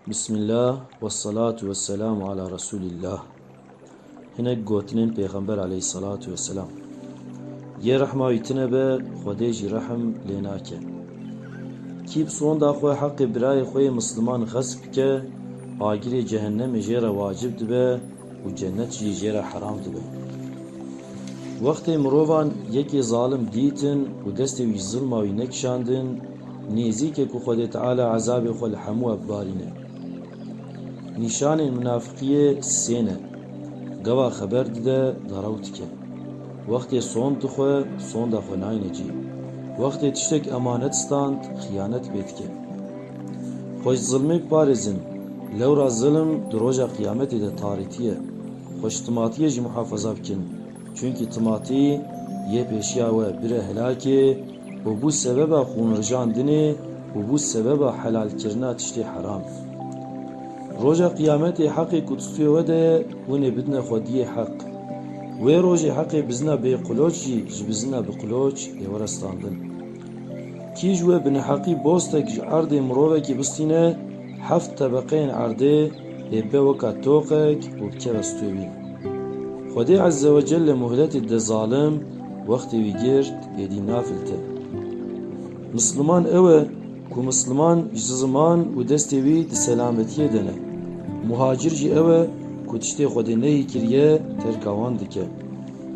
Bismillah ve salatu ve selamu ala Resulillah. Hinek gotinin Peygamber aleyhissalatu vesselam. Ye rahmayetine be Xwedê rahm lênake. Kî bi sonda xwe heqê birayê xwe Müslüman xesp bike, agirê cehennemê jê re vacib dibe û cennet jî jê re heram dibe. Wextê mirovan yekê zalim dîtin û destê wî ji zilma wî nekişandin, nêzîk e ku Xwedê Teala ezabê xwe li hemû ev barîne. Nîşanên münafıqiyê sê ne. Gava xeber dide, daraw dike. Wextê son dixwe, sonda xwe nayîne cî. Wextê tiştek emanet stand, xiyanet pê dike. Xwe ji zilmê biparêzin. Lewra zilim di roja qiyametê de tarîtiye. Xwe ji timatiyê jî muhafaza bikin. Çünkü timatî yê pêşiya we bire helakê û bû sebeba xûnrijandinê û bû sebeba helalkirina tiştê heram. Roja qiyametê heqê ku tustuye we de hûn ê bidine xwediyê heq. Wê rojê heqê bizina bêqulôç jî ji bizina biqulôç ê were standin. Kî ji we bineheqî bostek ji erdê mirovekî bistîne, heft tebeqeyên erdê ê be weka toqek û bikeve stûyê wî. Xwedê Ezze ve Celle muhletê de zalim, wextê wî girt êdî nafilte. Müslüman ew e ku Müslüman ji ziman û destê wî di selametiyê de ne. Muhacir jî ew e ku tiştê Xwedê neyê kiriye terka wan dike.